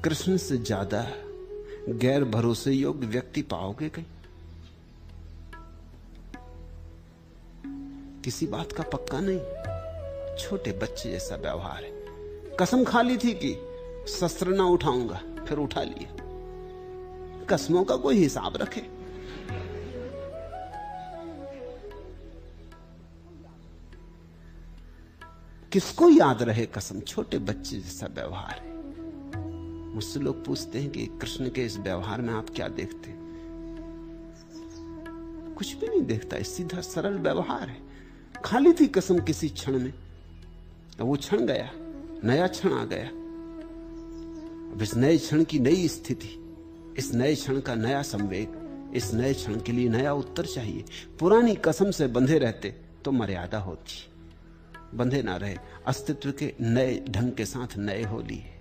कृष्ण से ज्यादा गैर भरोसे योग्य व्यक्ति पाओगे कहीं? किसी बात का पक्का नहीं, छोटे बच्चे जैसा व्यवहार है। कसम खा ली थी कि शस्त्र ना उठाऊंगा, फिर उठा लिया। कसमों का कोई हिसाब रखे। किसको याद रहे कसम? छोटे बच्चे जैसा व्यवहार है। मुझसे लोग पूछते हैं कि कृष्ण के इस व्यवहार में आप क्या देखते हैं? कुछ भी नहीं देखता, सीधा सरल व्यवहार है। खा ली थी कसम किसी क्षण में, वो क्षण गया, नया क्षण आ गया। अब इस नए क्षण की नई स्थिति, इस नए क्षण का नया संवेग, इस नए क्षण के लिए नया उत्तर चाहिए। पुरानी कसम से बंधे रहते तो मर्यादा होती, बंधे ना रहे। अस्तित्व के नए ढंग के साथ नए हो लिए।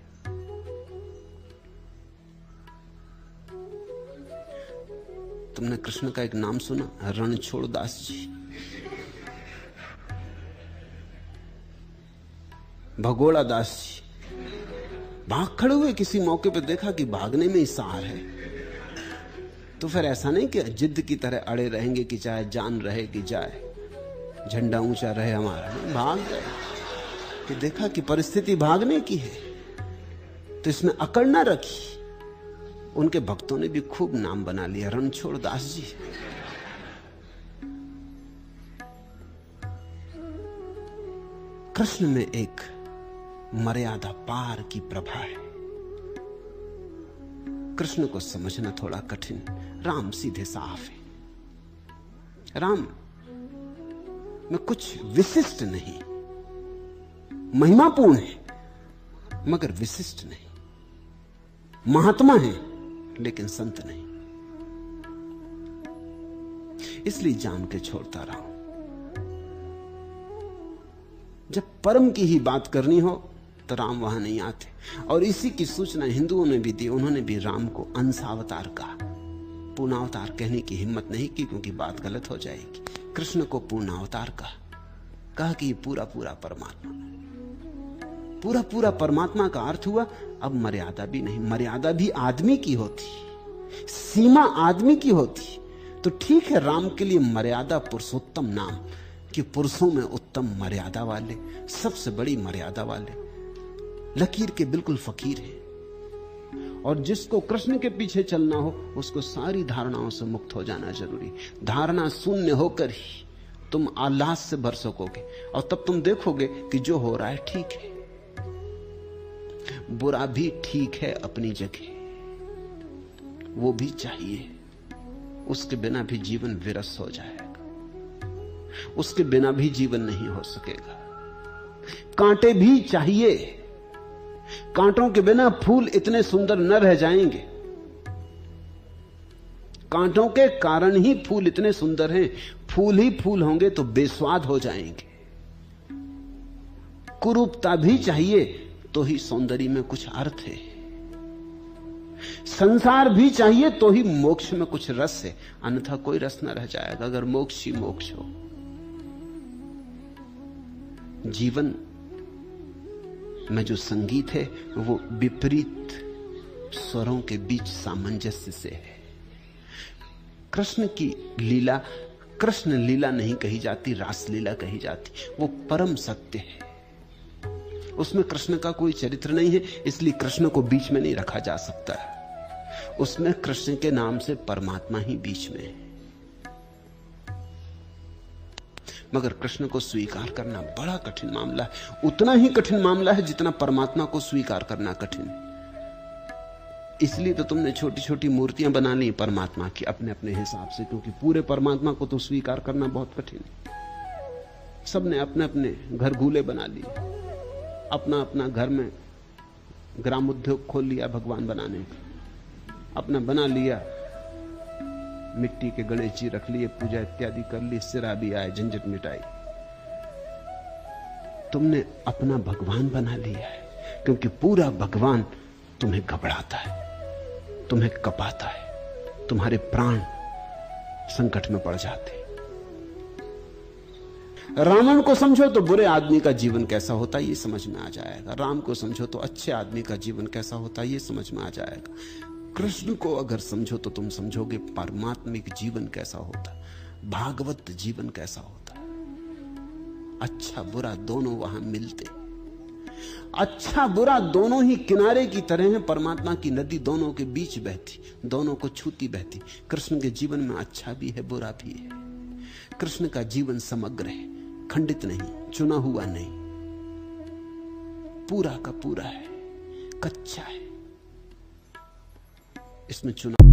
तुमने कृष्ण का एक नाम सुना, रणछोड़ दास जी। भगोड़ा दास जी भाग खड़े हुए, किसी मौके पर देखा कि भागने में ही सार है, तो फिर ऐसा नहीं कि जिद की तरह अड़े रहेंगे कि चाहे जान रहे कि जाए, झंडा ऊंचा रहे हमारा। भाग गए कि देखा कि परिस्थिति भागने की है, तो इसमें अकड़ ना रखी। उनके भक्तों ने भी खूब नाम बना लिया, रणछोड़ दास जी। कृष्ण में एक मर्यादा पार की प्रभा है। कृष्ण को समझना थोड़ा कठिन, राम सीधे साफ है। राम में कुछ विशिष्ट नहीं, महिमापूर्ण है मगर विशिष्ट नहीं। महात्मा है लेकिन संत नहीं। इसलिए जान के छोड़ता रहा हूं। जब परम की ही बात करनी हो तो राम वहां नहीं आते। और इसी की सूचना हिंदुओं ने भी दी। उन्होंने भी राम को अंशावतार कहा, पूर्णावतार कहने की हिम्मत नहीं की क्योंकि बात गलत हो जाएगी। कृष्ण को पूर्णावतार कहा कि ये पूरा पूरा परमात्मा। पूरा पूरा परमात्मा का अर्थ हुआ अब मर्यादा भी नहीं। मर्यादा भी आदमी की होती, सीमा आदमी की होती। तो ठीक है, राम के लिए मर्यादा पुरुषोत्तम नाम, कि पुरुषों में उत्तम मर्यादा वाले, सबसे बड़ी मर्यादा वाले, लकीर के बिल्कुल फकीर है। और जिसको कृष्ण के पीछे चलना हो उसको सारी धारणाओं से मुक्त हो जाना जरूरी। धारणा शून्य होकर ही तुम आह्लाद से भर सकोगे, और तब तुम देखोगे कि जो हो रहा है ठीक है। बुरा भी ठीक है अपनी जगह, वो भी चाहिए। उसके बिना भी जीवन विरस हो जाएगा, उसके बिना भी जीवन नहीं हो सकेगा। कांटे भी चाहिए, कांटों के बिना फूल इतने सुंदर न रह जाएंगे। कांटों के कारण ही फूल इतने सुंदर हैं। फूल ही फूल होंगे तो बेस्वाद हो जाएंगे। कुरूपता भी चाहिए तो ही सौंदर्य में कुछ अर्थ है। संसार भी चाहिए तो ही मोक्ष में कुछ रस है, अन्यथा कोई रस न रह जाएगा अगर मोक्ष ही मोक्ष हो। जीवन में जो संगीत है वो विपरीत स्वरों के बीच सामंजस्य से है। कृष्ण की लीला कृष्ण लीला नहीं कही जाती, रास लीला कही जाती। वो परम सत्य है, उसमें कृष्ण का कोई चरित्र नहीं है, इसलिए कृष्ण को बीच में नहीं रखा जा सकता। उसमें कृष्ण के नाम से परमात्मा ही बीच में है। मगर कृष्ण को स्वीकार करना बड़ा कठिन मामला है। उतना ही कठिन मामला है जितना परमात्मा को स्वीकार करना कठिन है। इसलिए तो तुमने छोटी छोटी मूर्तियां बना ली परमात्मा की अपने अपने हिसाब से, क्योंकि पूरे परमात्मा को तो स्वीकार करना बहुत कठिन है। सबने अपने अपने घर घूले बना लिए, अपना अपना घर में ग्राम उद्योग खोल लिया भगवान बनाने का, अपना बना लिया, मिट्टी के गणेश जी रख लिए, पूजा इत्यादि कर ली, सिरा भी आए, झंझट मिटाई। तुमने अपना भगवान बना लिया है, क्योंकि पूरा भगवान तुम्हें घबराता है, तुम्हें कपाता है, तुम्हारे प्राण संकट में पड़ जाते। रावण को समझो तो बुरे आदमी का जीवन कैसा होता है ये समझ में आ जाएगा। राम को समझो तो अच्छे आदमी का जीवन कैसा होता है ये समझ में आ जाएगा। कृष्ण को अगर समझो तो तुम समझोगे परमात्मिक जीवन कैसा होता है, भागवत जीवन कैसा होता है। अच्छा बुरा दोनों वहां मिलते, अच्छा बुरा दोनों ही किनारे की तरह हैं। परमात्मा की नदी दोनों के बीच बहती, दोनों को छूती बहती। कृष्ण के जीवन में अच्छा भी है बुरा भी है। कृष्ण का जीवन समग्र है, खंडित नहीं, चुना हुआ नहीं, पूरा का पूरा है, कच्चा है, इसमें चुना